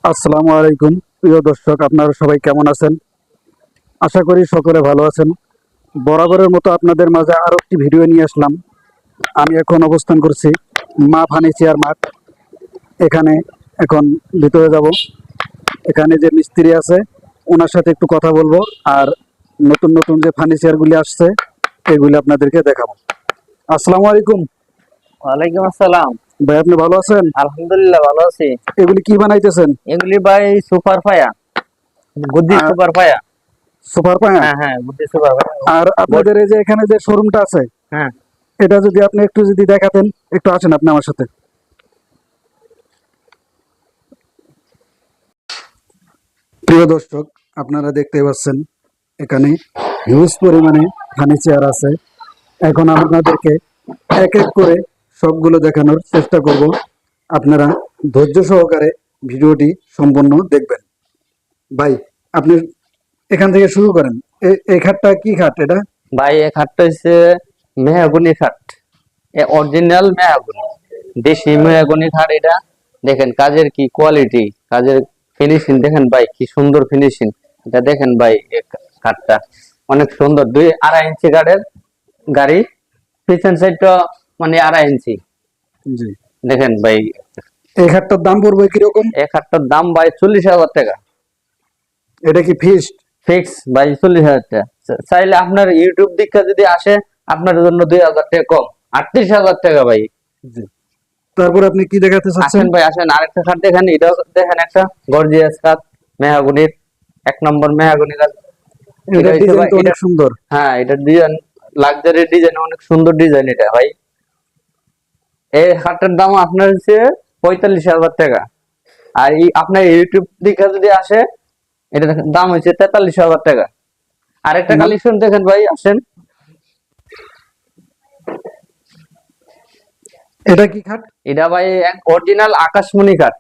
আসসালামু আলাইকুম প্রিয় দর্শক, আপনারা সবাই কেমন আছেন? আশা করি সকলে ভালো আছেন। বরাবরের মতো আপনাদের মাঝে আরো একটি ভিডিও নিয়ে আসলাম। আমি এখন অবস্থান করছি মা ফার্নিচার মার্ট। এখানে এখন ভিতরে যাব। এখানে যে মিস্ত্রি আছে ওনার সাথে একটু কথা বলবো, আর নতুন নতুন যে ফার্নিচারগুলি আসছে এগুলি আপনাদেরকে দেখাবো। আসসালামু আলাইকুম ওয়ালাইকুম আসসালাম। ভাই, আপনি ভালো আছেন? আলহামদুলিল্লাহ ভালো আছি। এগুলি কি বানাইতেছেন? এগুলি ভাই সুপার ফায়া, গুড্ডি সুপার ফায়া। সুপার পায়া। হ্যাঁ হ্যাঁ, গুড্ডি সুপার ফায়া। আর আপনাদের এই যে এখানে যে শোরুমটা আছে, হ্যাঁ এটা যদি আপনি একটু যদি দেখাতেন। একটু আসেন আপনি আমার সাথে। প্রিয় দর্শক, আপনারা দেখতে পাচ্ছেন এখানে হিউজ পরিমাণে ফার্নিচার আছে। এখন আপনাদেরকে এক এক করে সবগুলো দেখানোর চেষ্টা করব। আপনারা ধৈর্য সহকারে ভিডিওটি সম্পূর্ণ দেখবেন। ভাই, আপনি এখান থেকে শুরু করেন। এই খাটটা কি খাট এটা? ভাই, এই খাটটা হচ্ছে মেহগনি খাট, অরিজিনাল মেহগনি, দেশি মেহগনি খাট। এটা দেখেন কাজের কি কোয়ালিটি, কাজের ফিনিশিং দেখেন ভাই, কি সুন্দর ফিনিশিং। এটা দেখেন ভাই, এই খাটটা অনেক সুন্দর। 2-2.5 ইঞ্চি কাঠের গাড়ি, পিছন সাইডটা মানে 2.5 ইঞ্চি। জি। দেখেন ভাই, এই খাটটার দাম পড়বে কিরকম? এই খাটটার দাম ভাই 40,000 টাকা। এটা কি ফিক্সড? ফিক্স ভাই 40,000 টাকা। চাইলে আপনার ইউটিউব দিকটা যদি আসে, আপনার জন্য 2,000 টাকা কম, 38,000 টাকা ভাই। জি। তারপর আপনি কি দেখাতে চাচ্ছেন? আসেন ভাই আসেন, আরেকটা খাট দেখেন, এটাও দেখেন একটা গর্জিয়াস কাঠ, মেহগনির 1 নম্বর মেহগনি কাঠ। এটা এটা হচ্ছে ডিজাইন ভাই, তো এটা অনেক সুন্দর। হ্যাঁ, এটা ডিজাইন লাক্সারি ডিজাইন, অনেক সুন্দর ডিজাইন এটা ভাই। এই খাটটার দাম আপনার হচ্ছে 45,000 টাকা। আর আপনার ইউটিউব দিকে যদি আসে, এটার দাম হচ্ছে 43,000 টাকা। আরেকটা কালেকশন দেখেন ভাই, আসেন। এটা কি খাট? এটা ভাই অরিজিনাল আকাশমণি কাঠ,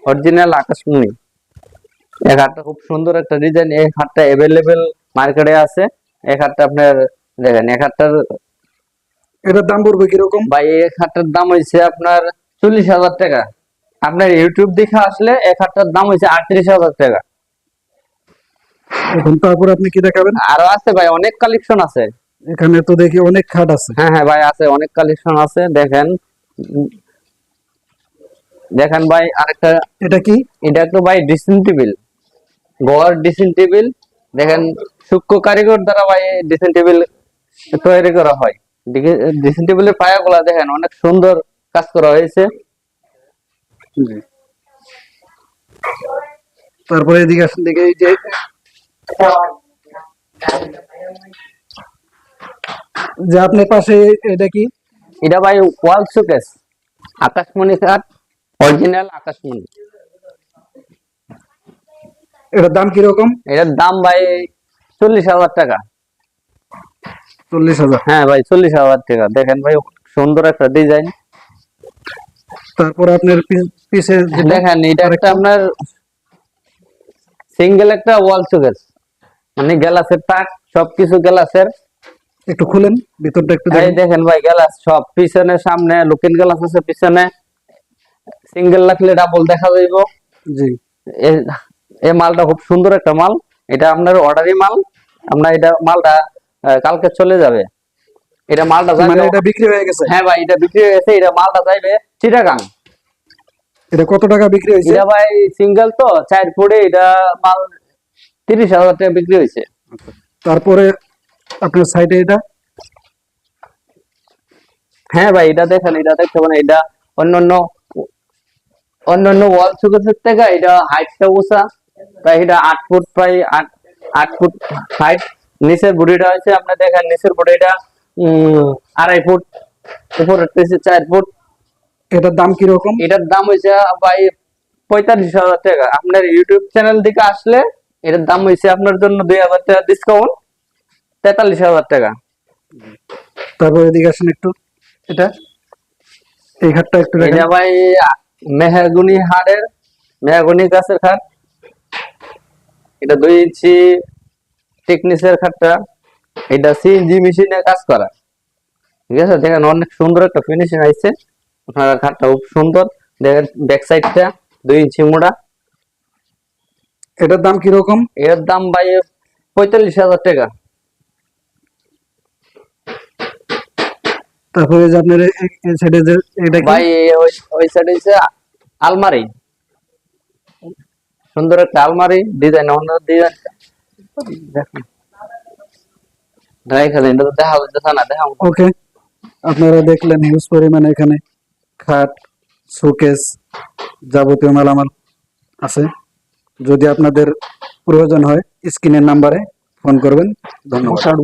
অরিজিনাল আকাশমণি। এই খাটটা খুব সুন্দর একটা ডিজাইন। এই খাটটা অ্যাভেলেবেল মার্কেটে আছে। এই খাটটা আপনার দেখেন, এই খাটটার এটার দাম পড়বে কিরকম? ভাই, এই খাটটার দাম হয়েছে আপনার 40,000 টাকা। আপনার ইউটিউব দেখে আসলে এই খাটটার দাম হয়েছে 38,000 টাকা। এখন তারপর আপনি কি দেখাবেন? আরো আছে ভাই, অনেক কালেকশন আছে। এখানে তো দেখি অনেক খাট আছে। হ্যাঁ হ্যাঁ ভাই, আছে, অনেক কালেকশন আছে। দেখেন দেখেন ভাই, আরেকটা, এটা কি? এটা তো ভাই ড্রেসিং টেবিল, ঘর ড্রেসিং টেবিল। দেখেন সূক্ষ্ম কারিগর দ্বারা ভাই ড্রেসিং টেবিল তৈরি করা হয়। ড্রেসিং টেবিলের পায়াগুলা দেখেন, অনেক সুন্দর কাজ করা হয়েছে। জি। তারপরে এদিকে আসেন, দেখে এই যে আপনার পাশে এটা কি? এটা ভাই ওয়াল শোকেস, আকাশমণি কাঠ, অরিজিনাল আকাশমণি। এটার দাম কিরকম? এটার দাম ভাই 40,000 টাকা। 40,000। হ্যাঁ ভাই, 40,000 টাকা। দেখেন ভাই, সুন্দর একটা ডিজাইন। তারপর আপনার পিছে দেখেন, এটা একটা আপনার সিঙ্গেল একটা ওয়াল শোকেস, মানে গ্লাসের তাক, সবকিছু গ্লাসের। একটু খুলেন, ভিতরটা একটু এই দেখেন। দেখেন ভাই, গ্লাস সব, পিছনে সামনে লুকিং গ্লাস আছে, পিছনে সিঙ্গেল রাখলে ডাবল দেখা যাইব। জি। এই মালটা খুব সুন্দর একটা মাল। এটা আপনার অর্ডারি মাল। আপনার এটা মালটা কালকে চলে যাবে। এটা মালটা মানে যাবে। এটা বিক্রি হয়ে গেছে? হ্যাঁ ভাই, এটা বিক্রি হয়ে গেছে। এটা মালটা যাইবে চিটাগাং। এটা কত টাকা বিক্রি হয়েছে? এটা ভাই সিঙ্গেল তো 4 ফুটে, এটা মাল 30,000 টাকা বিক্রি হয়েছে। তারপরে আপনার সাইডে এটা? হ্যাঁ ভাই, এটা দেখেন, এটা দেখতে পারেন। এটা অন্যান্য অন্যান্য ওয়াল শোকেসের থেকে এটা হাইটটা উঁচা, প্রায় এটা 8 ফুট, প্রায় 8 ফুট হাইট। নিচের বডিটা হচ্ছে আপনার দেখেন, নিচের বডিটা 2.5 ফুট, উপরের হচ্ছে 4 ফুট। এটার দাম কিরকম? এটার দাম হয়েছে ভাই 45,000 টাকা। আপনার ইউটিউব চ্যানেল দিকে আসলে এটার দাম হয়েছে আপনার জন্য 2,000 টাকা ডিসকাউন্ট, 43,000 টাকা। তারপর এদিকে আসেন একটু। এটা, এই খাটটা একটু দেখেন। এটা ভাই মেহগনি হাড়ের, মেহগনি গাছের খাট। এটা 2 ইঞ্চি টেকনিসের খাটটা। এটা সিএনজি মেশিনে কাজ করা। ঠিক আছে, দেখেন অনেক সুন্দর একটা ফিনিশিং আসছে। আপনার খাটটা খুব সুন্দর। দেখেন ব্যাক সাইডটা 2 ইঞ্চি মোটা। এটার দাম কিরকম? এর দাম ভাই 45,000 টাকা। তারপরে যে আপনার এই সাইডে যে এটা কি? ভাই ওই সাইডে হচ্ছে আলমারি, সুন্দর একটা আলমারি, ডিজাইন অন্য ডিজাইন। দেখুন এখানে এটা তো দেখা যাচ্ছে না, দেখা ওকে, আপনারা দেখলেন হিউজ পরিমাণে এখানে খাট, শোকেস, যাবতীয় মালামাল আছে। যদি আপনাদের প্রয়োজন হয় স্ক্রিনের নাম্বারে ফোন করবেন। ধন্যবাদ।